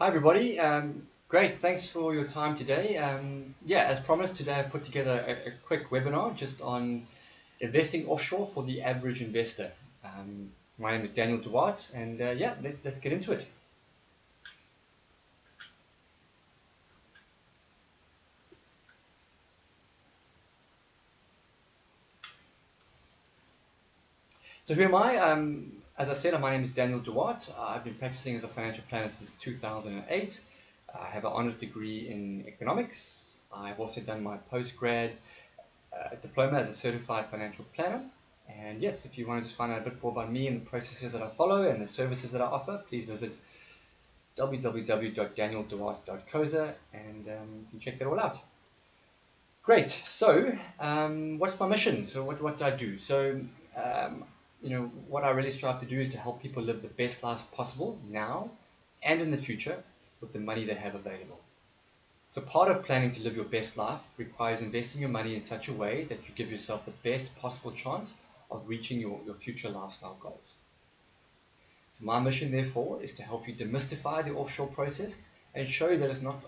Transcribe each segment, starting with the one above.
Hi everybody. Great, thanks for your time today. As promised, today I put together a quick webinar just on investing offshore for the average investor. My name is Daniel Duarte, and let's get into it. So who am I? As I said, my name is Daniel Duarte. I've been practicing as a financial planner since 2008. I have an honors degree in economics. I've also done my postgrad diploma as a certified financial planner. And yes, if you want to just find out a bit more about me and the processes that I follow and the services that I offer, please visit www.danielduarte.coza and you can check that all out. Great. So, what's my mission? So, what do I do? So, what I really strive to do is to help people live the best life possible now and in the future with the money they have available. So part of planning to live your best life requires investing your money in such a way that you give yourself the best possible chance of reaching your future lifestyle goals. So my mission, therefore, is to help you demystify the offshore process and show that it's no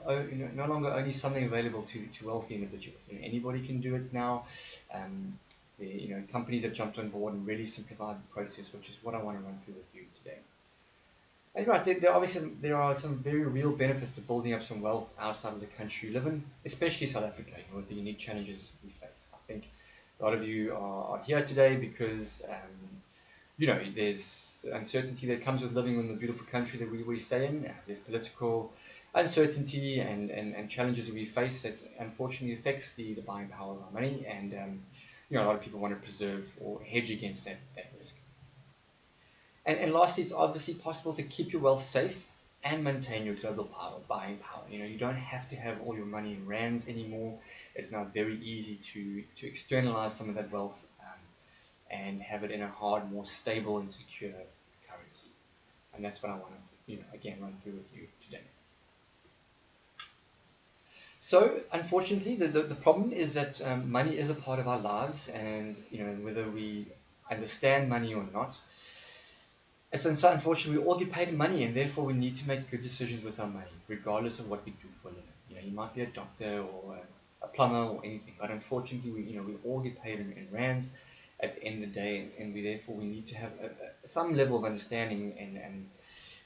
longer only something available to wealthy individuals. Anybody can do it now. Companies have jumped on board and really simplified the process, which is what I want to run through with you today. And right, there are some very real benefits to building up some wealth outside of the country you live in, especially South Africa, with the unique challenges we face. I think a lot of you are here today because there's the uncertainty that comes with living in the beautiful country that we stay in. There's political uncertainty and challenges that we face that unfortunately affects the buying power of our money, and a lot of people want to preserve or hedge against that risk. And lastly, it's obviously possible to keep your wealth safe and maintain your global buying power. You don't have to have all your money in rands anymore. It's now very easy to externalize some of that wealth and have it in a hard, more stable and secure currency. And that's what I want to, again, run through with you today. So, unfortunately, the problem is that money is a part of our lives, and whether we understand money or not, so unfortunately, we all get paid in money, and therefore we need to make good decisions with our money, regardless of what we do for a living. You might be a doctor or a plumber or anything, but unfortunately, we all get paid in rands at the end of the day, and we need to have some level of understanding and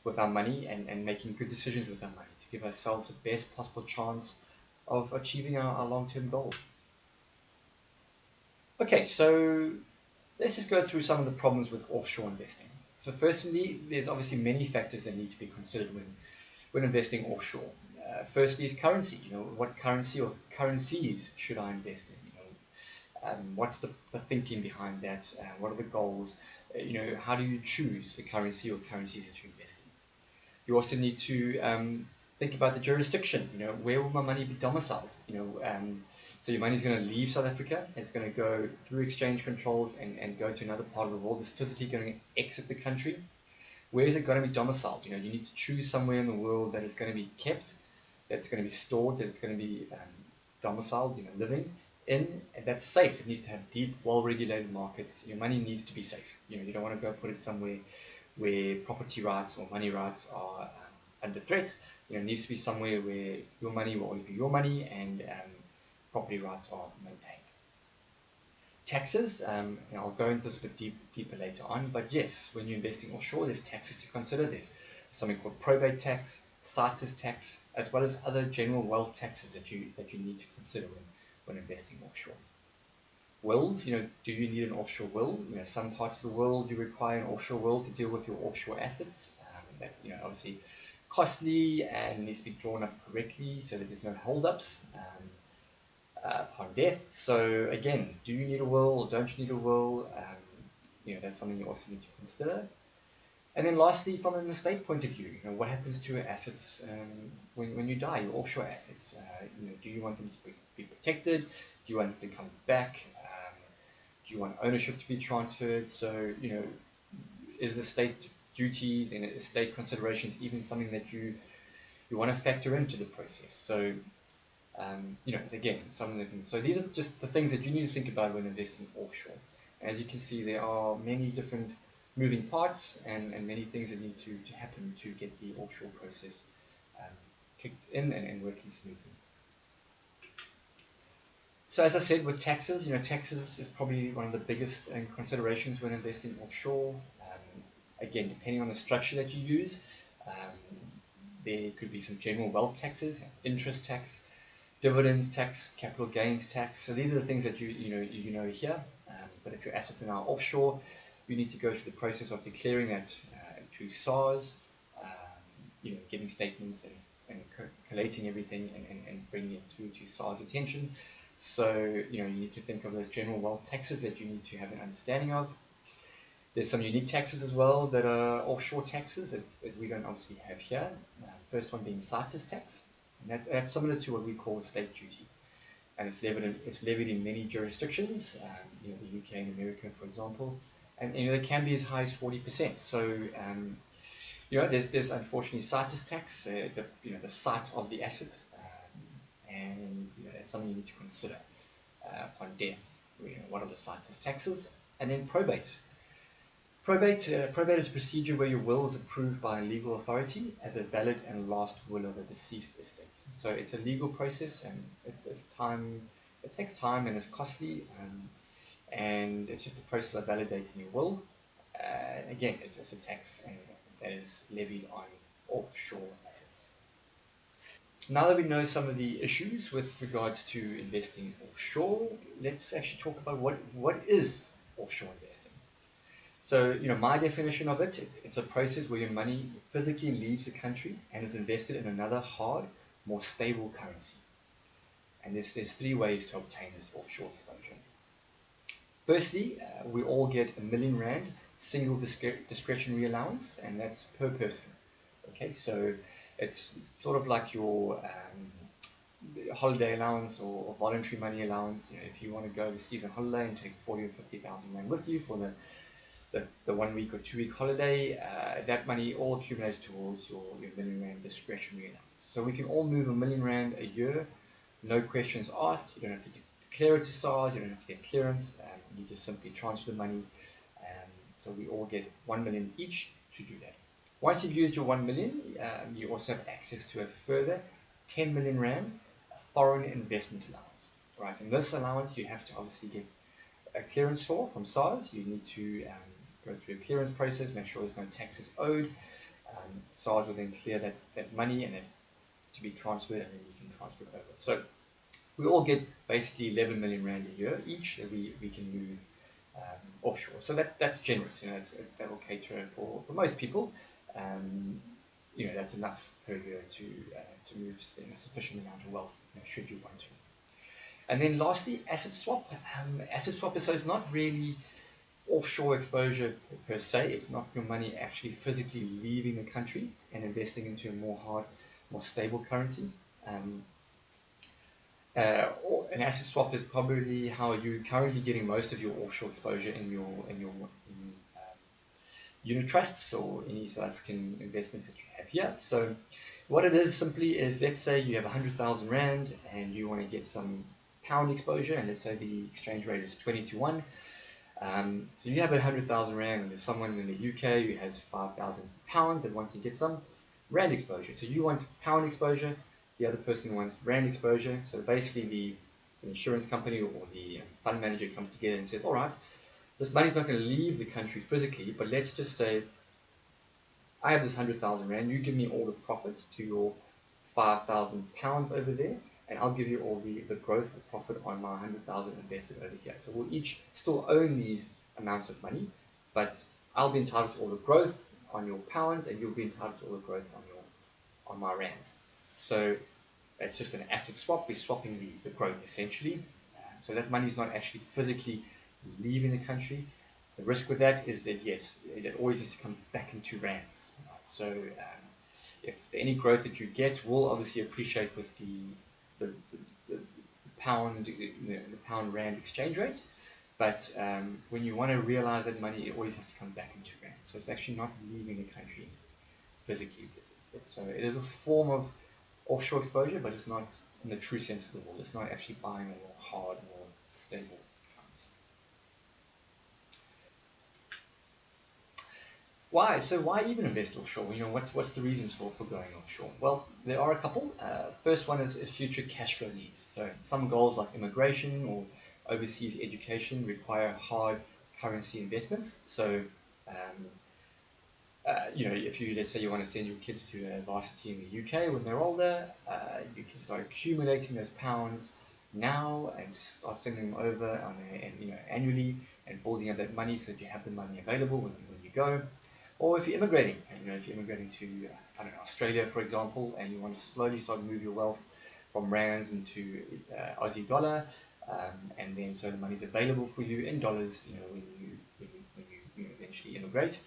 with our money and making good decisions with our money to give ourselves the best possible chance of achieving our long-term goals. Okay, so let's just go through some of the problems with offshore investing. So firstly, there's obviously many factors that need to be considered when investing offshore. Firstly is currency. What currency or currencies should I invest in? What's the thinking behind that? What are the goals? How do you choose the currency or currencies that you invest in? You also need to think about the jurisdiction. Where will my money be domiciled? So your money is going to leave South Africa. It's going to go through exchange controls and go to another part of the world. It's physically going to exit the country. Where is it going to be domiciled? You need to choose somewhere in the world that is going to be kept, that's going to be stored, that is going to be domiciled, living in, and that's safe. It needs to have deep, well-regulated markets. Your money needs to be safe. You don't want to go put it somewhere where property rights or money rights are under threat. It needs to be somewhere where your money will always be your money and property rights are maintained. Taxes, and I'll go into this a bit deeper later on, but yes, when you're investing offshore, there's taxes to consider. There's something called probate tax, CITES tax, as well as other general wealth taxes that you need to consider when investing offshore. Wills, do you need an offshore will? Some parts of the world you require an offshore will to deal with your offshore assets. That obviously costly and needs to be drawn up correctly so that there's no holdups upon death. So again, do you need a will or don't you need a will? That's something you also need to consider. And then lastly, from an estate point of view, what happens to your assets when you die, your offshore assets? Do you want them to be protected? Do you want them to come back? Do you want ownership to be transferred? So, is estate duties and estate considerations even something that you want to factor into the process? So, again, some of the things. So these are just the things that you need to think about when investing offshore. As you can see, there are many different moving parts and many things that need to happen to get the offshore process kicked in and working smoothly. So as I said, with taxes, taxes is probably one of the biggest considerations when investing offshore. Again, depending on the structure that you use, um, there could be some general wealth taxes, interest tax, dividends tax, capital gains tax. So these are the things that you know here. But if your assets are now offshore, you need to go through the process of declaring that to SARS, getting statements and collating everything and bringing it through to SARS attention. So you need to think of those general wealth taxes that you need to have an understanding of. There's some unique taxes as well that are offshore taxes that we don't obviously have here. First one being CITES tax, and that's similar to what we call state duty, and it's levied in many jurisdictions, the UK and America, for example, and it can be as high as 40%. So there's unfortunately CITES tax, the site of the asset, and that's something you need to consider upon death. What are the CITES taxes, and then probate. Probate is a procedure where your will is approved by a legal authority as a valid and last will of a deceased estate. So it's a legal process, and it's time. It takes time and it's costly, and it's just a process of validating your will. Again, it's a tax and that is levied on offshore assets. Now that we know some of the issues with regards to investing offshore, let's actually talk about what is offshore investing. So, my definition of it's a process where your money physically leaves the country and is invested in another hard, more stable currency. And there's three ways to obtain this offshore exposure. Firstly, we all get R1 million single discretionary allowance, and that's per person. Okay, so it's sort of like your holiday allowance or voluntary money allowance. If you want to go overseas on holiday and take 40 or 50,000 rand with you for the 1 week or 2 week holiday, that money all accumulates towards your R1 million discretionary allowance. So we can all move R1 million a year, no questions asked. You don't have to declare it to SARS, you don't have to get clearance, you just simply transfer the money. So we all get 1 million each to do that. Once you've used your 1 million, you also have access to a further 10 million rand foreign investment allowance. Right, and this allowance you have to obviously get a clearance for from SARS. You need to go through a clearance process, make sure there's no taxes owed. SARS will then clear that money and then to be transferred, and then you can transfer it over. So we all get basically 11 million rand a year each that we can move offshore. So that's generous. That will cater for most people. Um, that's enough per year to move a sufficient amount of wealth, should you want to. And then lastly, asset swap. Asset swap is so it's not really offshore exposure per se. It's not your money actually physically leaving the country and investing into a more stable currency. Um, an asset swap is probably how you're currently getting most of your offshore exposure in unit trusts or any South African investments that you have here. So what it is simply is, let's say you have 100,000 rand and you want to get some pound exposure, and let's say the exchange rate is 20 to 1. So you have 100,000 rand, and there's someone in the UK who has 5,000 pounds and wants to get some rand exposure. So you want pound exposure, the other person wants rand exposure. So basically, the insurance company or the fund manager comes together and says, "All right, this money's not going to leave the country physically, but let's just say I have this 100,000 rand. You give me all the profit to your 5,000 pounds over there, and I'll give you all the growth and profit on my 100,000 invested over here. So we'll each still own these amounts of money, but I'll be entitled to all the growth on your pounds, and you'll be entitled to all the growth on my rands. So it's just an asset swap. We're swapping the growth essentially. So that money is not actually physically leaving the country. The risk with that is that, yes, it always has to come back into rands. Right? So if any growth that you get will obviously appreciate with the pound, the pound rand exchange rate. But when you want to realize that money, it always has to come back into rand. So it's actually not leaving the country physically. It is a form of offshore exposure, but it's not in the true sense of the word. It's not actually buying a more hard, more stable currency. Why? So why even invest offshore? What's the reasons for going offshore? Well, there are a couple. First one is future cash flow needs. So some goals like immigration or overseas education require hard currency investments. So um, if you, let's say you want to send your kids to a varsity in the UK when they're older, you can start accumulating those pounds now and start sending them over annually and building up that money so that you have the money available when you go. Or if you're immigrating, if you're immigrating to I don't know, Australia, for example, and you want to slowly start to move your wealth from rands into Aussie dollar, and then so the money's available for you in dollars, when you eventually immigrate.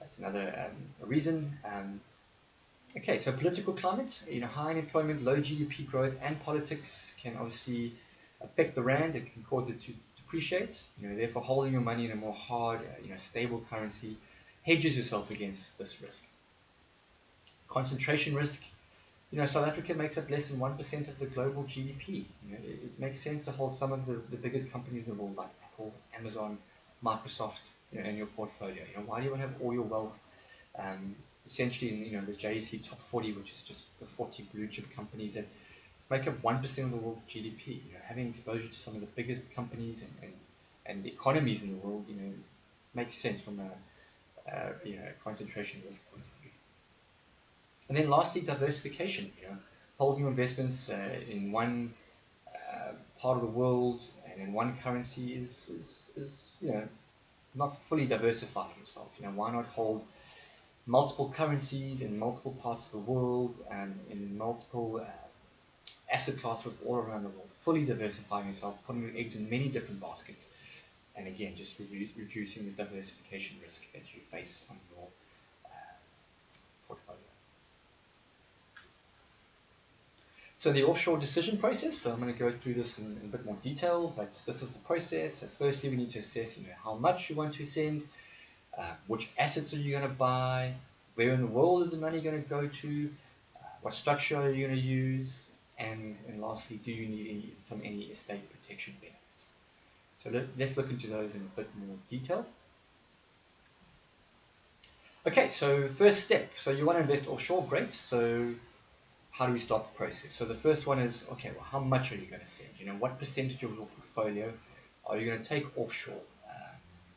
That's another reason. Okay, so political climate, high unemployment, low GDP growth, and politics can obviously affect the rand. It can cause it to depreciate. Therefore, holding your money in a more hard, stable currency hedges yourself against this risk. Concentration risk. South Africa makes up less than 1% of the global GDP. It makes sense to hold some of the biggest companies in the world, like Apple, Amazon, Microsoft, in your portfolio. Why do you want to have all your wealth essentially in the JSE top 40, which is just the 40 blue chip companies that make up 1% of the world's GDP? Having exposure to some of the biggest companies and economies in the world, makes sense from a concentration risk point of view. And then lastly, diversification. Holding your investments in one part of the world and in one currency is not fully diversifying yourself. Why not hold multiple currencies in multiple parts of the world and in multiple asset classes all around the world, fully diversifying yourself, putting your eggs in many different baskets, and again, just reducing the diversification risk that you face on your portfolio. So the offshore decision process, so I'm going to go through this in a bit more detail, but this is the process. So firstly, we need to assess how much you want to send, which assets are you going to buy, where in the world is the money going to go to, what structure are you going to use, and lastly, do you need any estate protection benefits? So let's look into those in a bit more detail. Okay, so first step. So you want to invest offshore, great. So how do we start the process? So the first one is, okay, well, how much are you going to send? What percentage of your portfolio are you going to take offshore?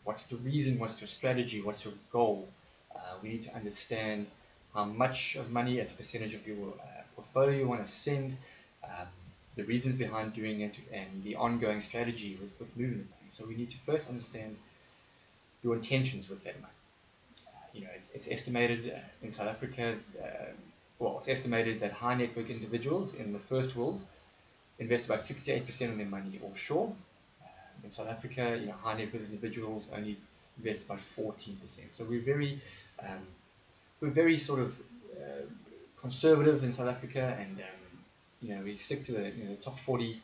What's the reason? What's your strategy? What's your goal? We need to understand how much of money as a percentage of your portfolio you want to send, the reasons behind doing it, and the ongoing strategy with moving the money. So we need to first understand your intentions with that money. It's estimated in South Africa, it's estimated that high net worth individuals in the first world invest about 68% of their money offshore. In South Africa, high net worth individuals only invest about 14%. So we're very sort of conservative in South Africa, and we stick to the top 40.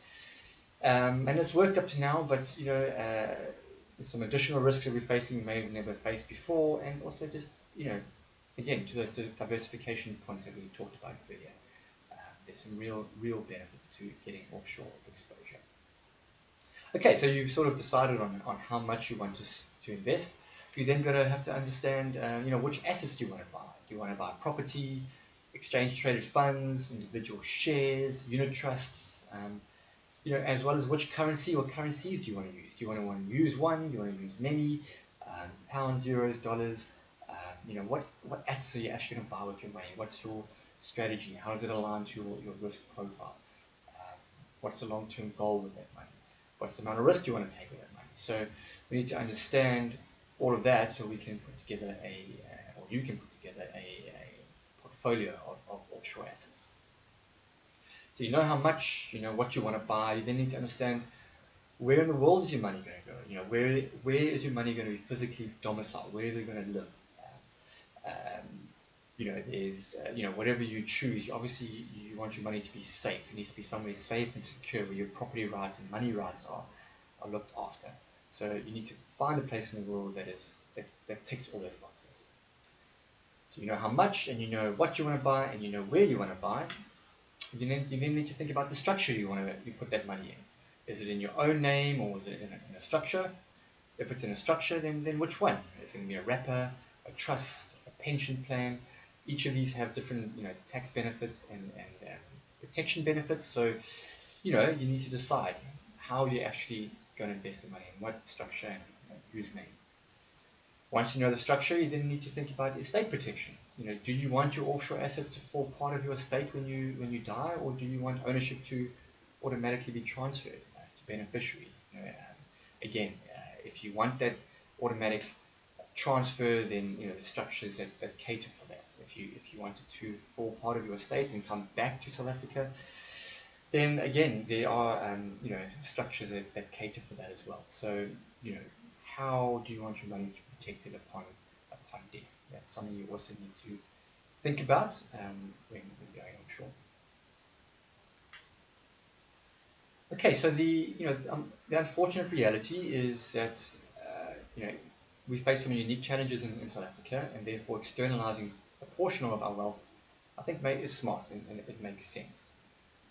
And it's worked up to now, but there's some additional risks that we're facing we may have never faced before, and also just again to those diversification points that we talked about earlier. There's some real benefits to getting offshore exposure. Okay, so you've sort of decided on how much you want to invest. You're then going to have to understand which assets do you want to buy. Do you want to buy property, exchange traded funds, individual shares, unit trusts, as well as which currency or currencies do you want to use? Do you want to use one? Do you want to use many? Pounds, euros, dollars? What assets are you actually going to buy with your money? What's your strategy? How does it align to your risk profile? What's the long-term goal with that money? What's the amount of risk you want to take with that money? So we need to understand all of that so we can put together or you can put together a portfolio of offshore assets. So you know how much, what you want to buy. You then need to understand where in the world is your money going to go. Where is your money going to be physically domiciled? Where is it going to live? There's whatever you choose. Obviously, you want your money to be safe. It needs to be somewhere safe and secure where your property rights and money rights are looked after. So you need to find a place in the world that ticks all those boxes. So you know how much, and you know what you want to buy, and you know where you want to buy. You then need to think about the structure you put that money in. Is it in your own name or is it in a structure? If it's in a structure, then which one? Is it going to be a wrapper, a trust, a pension plan. Each of these have different, tax benefits and protection benefits. So, you need to decide how you're actually going to invest the money and what structure and whose name. Once you know the structure, you then need to think about estate protection. Do you want your offshore assets to form part of your estate when you die, or do you want ownership to automatically be transferred to beneficiaries? Again, if you want that automatic transfer, then the structures that cater for that. If you wanted to fall part of your estate and come back to South Africa, then again there are structures that cater for that as well. So how do you want your money to be protected upon death? That's something you also need to think about when going offshore. Okay, so the unfortunate reality is that we face some unique challenges in South Africa, and therefore externalizing a portion of our wealth, I think, is smart and it makes sense.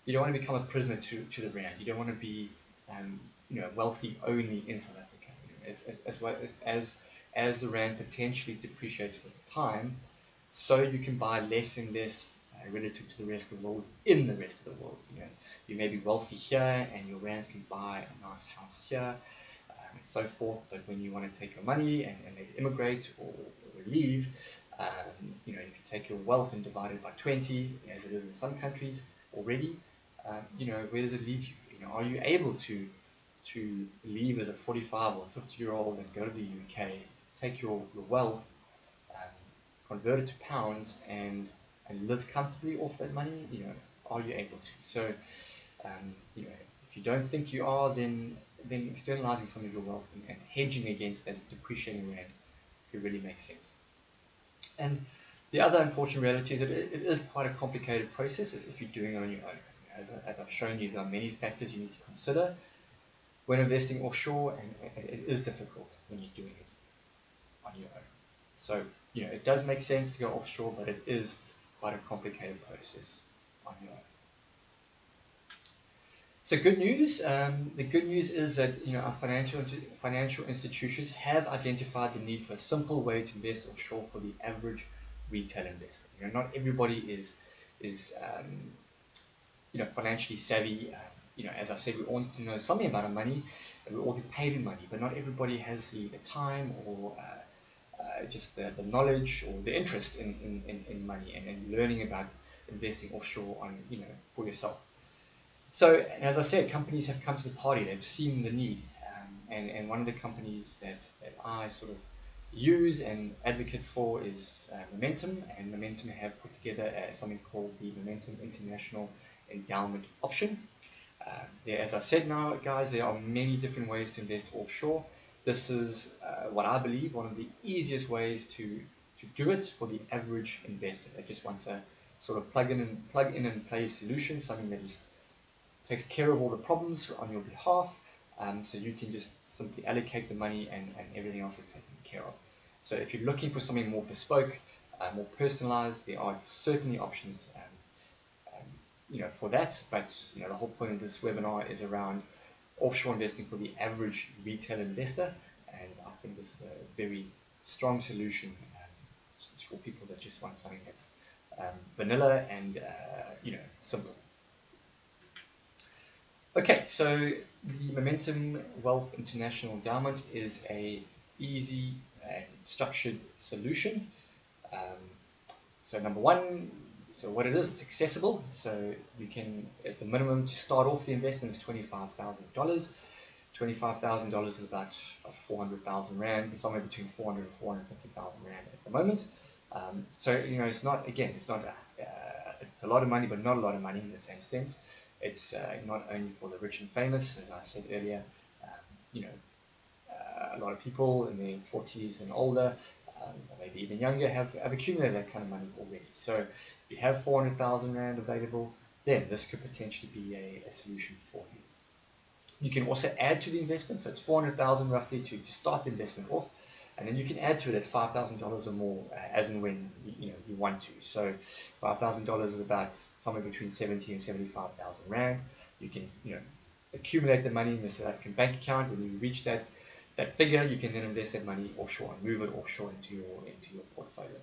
You don't want to become a prisoner to the rand. You don't want to be wealthy only in South Africa. As the rand potentially depreciates with time, so you can buy less and less relative to the rest of the world in the rest of the world. You may be wealthy here, and your rands can buy a nice house here, and so forth. But when you want to take your money and maybe immigrate or leave, if you take your wealth and divide it by 20, as it is in some countries already, where does it leave you? Are you able to leave as a 45 or 50-year-old and go to the UK, take your wealth, um, convert it to pounds, and live comfortably off that money? Are you able to? So, if you don't think you are, then externalizing some of your wealth and hedging against that depreciating rand could really make sense. And the other unfortunate reality is that it is quite a complicated process if you're doing it on your own. As I've shown you, there are many factors you need to consider when investing offshore, and it is difficult when you're doing it on your own. So, it does make sense to go offshore, but it is quite a complicated process on your own. So good news. The good news is that our financial institutions have identified the need for a simple way to invest offshore for the average retail investor. Not everybody is financially savvy. As I said, we all need to know something about our money, and we all get paid in money, but not everybody has the time or just the knowledge or the interest in money and learning about investing offshore for yourself. So, as I said, companies have come to the party. They've seen the need, and one of the companies that I sort of use and advocate for is Momentum, and Momentum have put together something called the Momentum International Endowment option. As I said now, guys, there are many different ways to invest offshore. This is what I believe one of the easiest ways to do it for the average investor that just wants a sort of plug in and play solution, something that takes care of all the problems on your behalf, so you can just simply allocate the money and everything else is taken care of. So if you're looking for something more bespoke, more personalized, there are certainly options for that, but the whole point of this webinar is around offshore investing for the average retail investor, and I think this is a very strong solution for people that just want something that's vanilla and simple. Okay, so the Momentum Wealth International Endowment is a easy and structured solution. So number one, so what it is, it's accessible. So you can, at the minimum to start off the investment is $25,000. $25,000 is about 400,000 Rand, somewhere between 400 and 450,000 Rand at the moment. So, it's not, again, it's not, it's a lot of money, but not a lot of money in the same sense. It's not only for the rich and famous, as I said earlier, a lot of people in their 40s and older, or maybe even younger, have accumulated that kind of money already. So if you have 400,000 Rand available, then this could potentially be a solution for you. You can also add to the investment, so it's 400,000 roughly to start the investment off, and then you can add to it at $5,000 or more as and when you want to. So $5,000 is about somewhere between 70 and 75,000 Rand. You can accumulate the money in the South African bank account. When you reach that that figure, you can then invest that money offshore and move it offshore into your portfolio.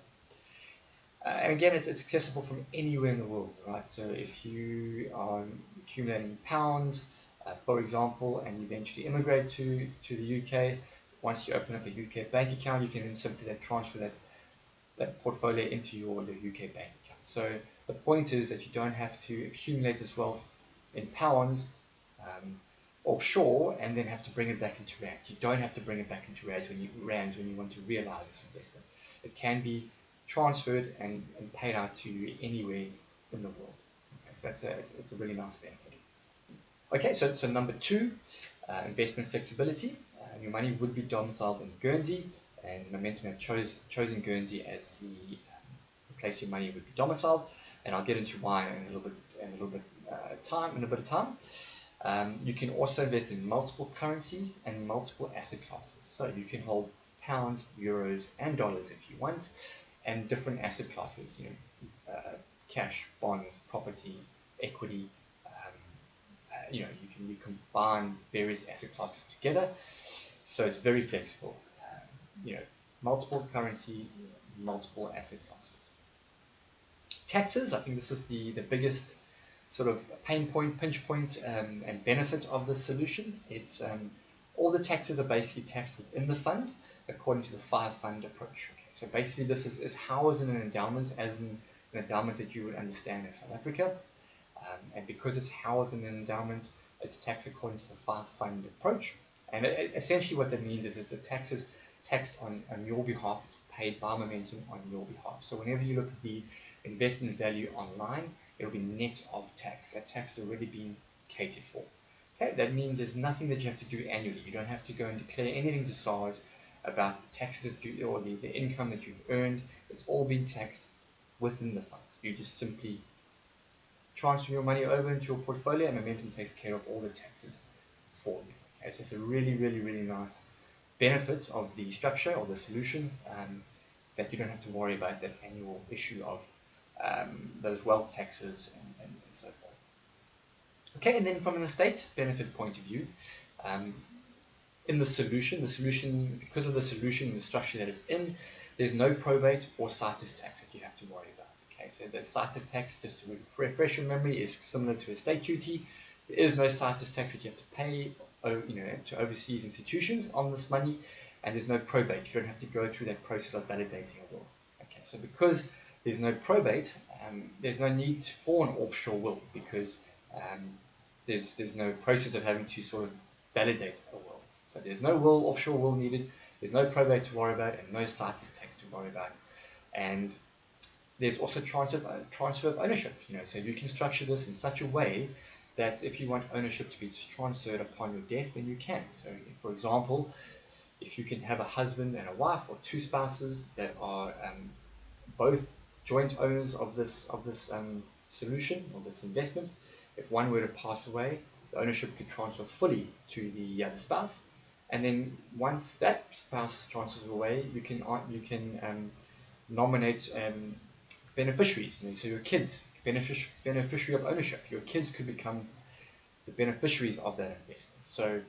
And again, it's accessible from anywhere in the world, right? So if you are accumulating pounds, for example, and you eventually immigrate to the UK, once you open up a UK bank account, you can then simply then transfer that portfolio into your UK bank account. So the point is that you don't have to accumulate this wealth in pounds offshore and then have to bring it back into rands. You don't have to bring it back into rands when you want to realize this investment. It can be transferred and paid out to you anywhere in the world. Okay, so it's a really nice benefit. Okay, so number two, investment flexibility. Your money would be domiciled in Guernsey, and Momentum have chosen Guernsey as the place your money would be domiciled, and I'll get into why in a bit of time. You can also invest in multiple currencies and multiple asset classes. So you can hold pounds, euros, and dollars if you want, and different asset classes. Cash, bonds, property, equity. You combine various asset classes together, so it's very flexible. Multiple currency, multiple asset classes. Taxes, I think this is the biggest sort of pain point, pinch point, and benefit of this solution. It's all the taxes are basically taxed within the fund according to the 5-fund approach. Okay, so basically this is housed in an endowment, as in an endowment that you would understand in South Africa. And because it's housed in an endowment, it's taxed according to the 5-fund approach. And essentially what that means is that the tax is taxed on your behalf. It's paid by Momentum on your behalf. So whenever you look at the investment value online, it'll be net of tax. That tax has already been catered for. Okay, that means there's nothing that you have to do annually. You don't have to go and declare anything to SARS about the taxes or the income that you've earned. It's all been taxed within the fund. You just simply transfer your money over into your portfolio, and Momentum takes care of all the taxes for you. Okay, so it's a really, really, really nice benefit of the structure or the solution, that you don't have to worry about that annual issue of those wealth taxes and so forth. Okay, and then from an estate benefit point of view, in the solution, because of the solution and the structure that it's in, there's no probate or situs tax that you have to worry about. Okay, so the situs tax, just to refresh your memory, is similar to estate duty. There is no situs tax that you have to pay, to overseas institutions on this money, and there's no probate. You don't have to go through that process of validating a will. Okay, so because there's no probate, there's no need for an offshore will, because there's no process of having to sort of validate a will. So there's no offshore will needed. There's no probate to worry about, and no situs tax to worry about. And there's also transfer of ownership. So you can structure this in such a way that if you want ownership to be transferred upon your death, then you can. So, for example, if you can have a husband and a wife, or two spouses that are both joint owners of this solution or this investment, if one were to pass away, the ownership could transfer fully to the other spouse, and then once that spouse transfers away, you can nominate beneficiaries. So your kids, beneficiary of ownership. Your kids could become the beneficiaries of that investment. So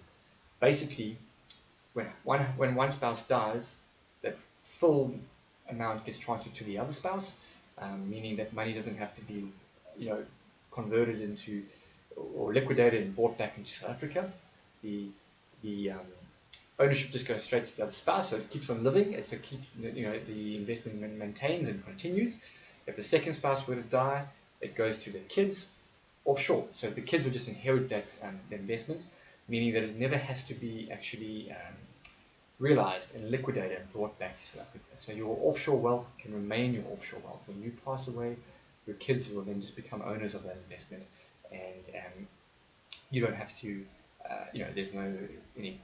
basically, when one spouse dies, that full amount gets transferred to the other spouse, meaning that money doesn't have to be, converted into or liquidated and brought back into South Africa. The ownership just goes straight to the other spouse, so it keeps on living. The investment maintains and continues. If the second spouse were to die, it goes to the kids offshore. So the kids will just inherit that the investment, meaning that it never has to be actually realized and liquidated and brought back to South Africa. So your offshore wealth can remain your offshore wealth. When you pass away, your kids will then just become owners of that investment, and you don't have to, there's no any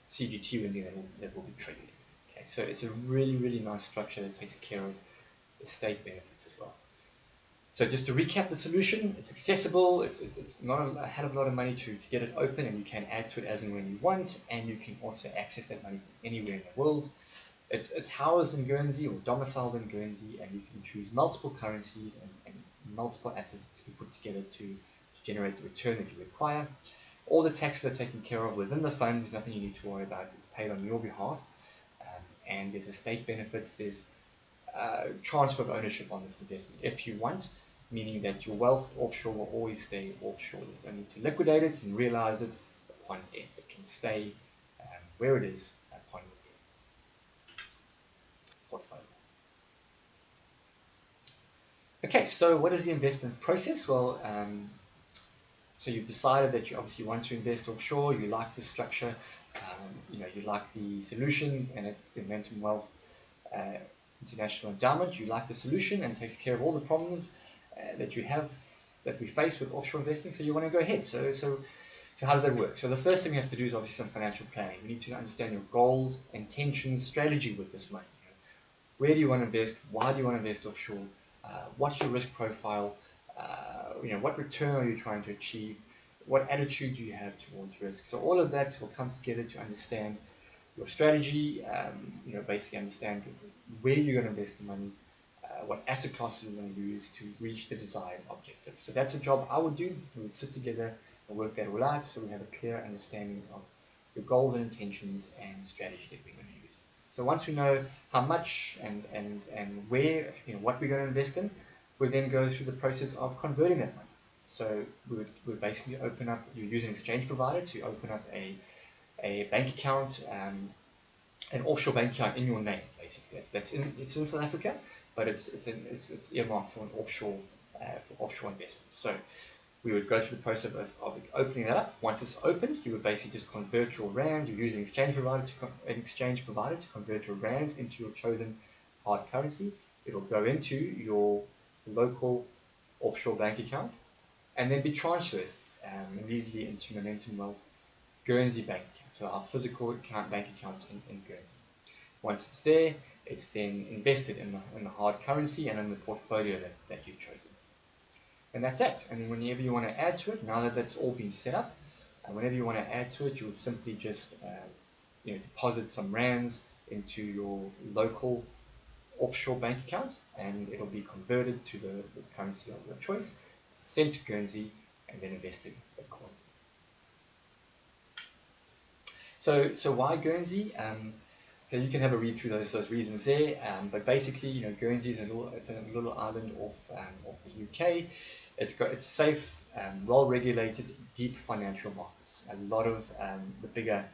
CGT or anything that will be triggered. Okay, so it's a really, really nice structure that takes care of estate benefits as well. So just to recap the solution, it's accessible, it's not a hell of a lot of money to get it open, and you can add to it as and when you want, and you can also access that money from anywhere in the world. It's housed in Guernsey or domiciled in Guernsey, and you can choose multiple currencies and multiple assets to be put together to generate the return that you require. All the taxes are taken care of within the fund. There's nothing you need to worry about. It's paid on your behalf. And there's estate benefits. There's transfer of ownership on this investment if you want, meaning that your wealth offshore will always stay offshore. There's no need to liquidate it and realize it upon death. It can stay where it is upon your death portfolio. Okay, so what is the investment process? Well, so you've decided that you obviously want to invest offshore. You like the structure, you like the solution, and at Momentum Wealth uh, International Endowment, you like the solution and takes care of all the problems that you have that we face with offshore investing. So you want to go ahead. So how does that work? So the first thing we have to do is obviously some financial planning. We need to understand your goals, intentions, strategy with this money. Where do you want to invest? Why do you want to invest offshore? What's your risk profile? What return are you trying to achieve? What attitude do you have towards risk? So all of that will come together to understand your strategy. Basically understand where you're going to invest the money, what asset classes you're going to use to reach the desired objective. So that's a job I would do. We would sit together and work that all out so we have a clear understanding of your goals and intentions and strategy that we're going to use. So once we know how much and where, what we're going to invest in, we then go through the process of converting that money. So we would basically open up, you use an exchange provider to open up a bank account, an offshore bank account in your name, basically. It's in South Africa, but it's earmarked for an offshore investments. So we would go through the process of opening that up. Once it's opened, you would basically just convert your rands. You use an exchange provider to convert your rands into your chosen hard currency. It'll go into your local offshore bank account and then be transferred immediately into Momentum Wealth Guernsey bank account, so our physical bank account in Guernsey. Once it's there, it's then invested in the hard currency and in the portfolio that you've chosen. And that's it. And then whenever you want to add to it, now that that's all been set up, whenever you want to add to it, you would simply just deposit some rands into your local offshore bank account, and it'll be converted to the currency of your choice, sent to Guernsey, and then invested accordingly. So why Guernsey? You can have a read through those reasons there. But basically, Guernsey is a little island off the UK. It's safe, well regulated, deep financial markets. A lot of the bigger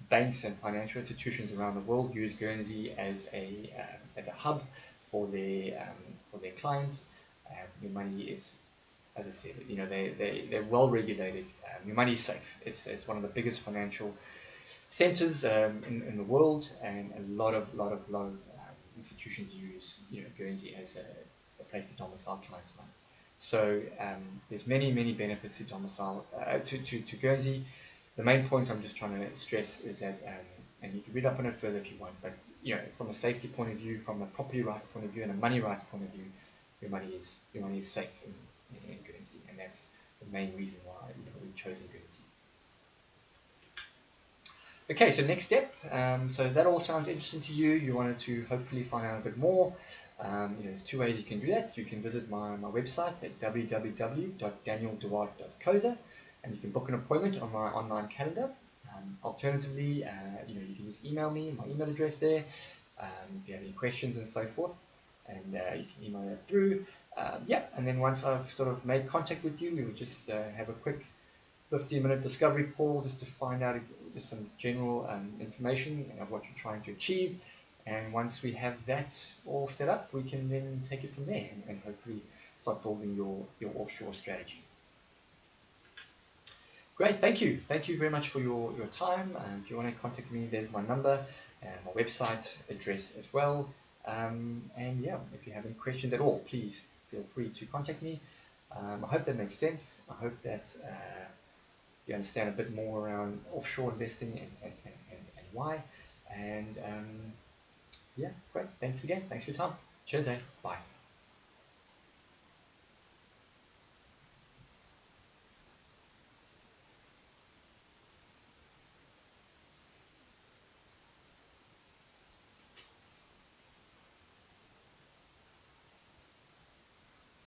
banks and financial institutions around the world use Guernsey as a hub for their clients. Your money is, as I said, they're well regulated. Your money is safe. It's one of the biggest financial centers in the world, and a lot of institutions use Guernsey as a place to domicile clients' money. So there's many benefits to domicile to Guernsey. The main point I'm just trying to stress is that, and you can read up on it further if you want, but from a safety point of view, from a property rights point of view, and a money rights point of view, your money is safe in Guernsey, and that's the main reason why we've chosen Guernsey. Okay, so next step. So that all sounds interesting to you. You wanted to hopefully find out a bit more. There's two ways you can do that. You can visit my website at www.danielduarte.coza, and you can book an appointment on my online calendar. Alternatively, you can just email me, my email address there, if you have any questions and so forth, and you can email that through. And then once I've sort of made contact with you, we would just have a quick 15-minute discovery call just to find out just some general information of what you're trying to achieve. And once we have that all set up, we can then take it from there and hopefully start building your offshore strategy. Great, thank you. Thank you very much for your time. If you want to contact me, there's my number and my website address as well. If you have any questions at all, please feel free to contact me. I hope that makes sense. I hope that you understand a bit more around offshore investing and why. And great. Thanks again. Thanks for your time. Cheers, bye.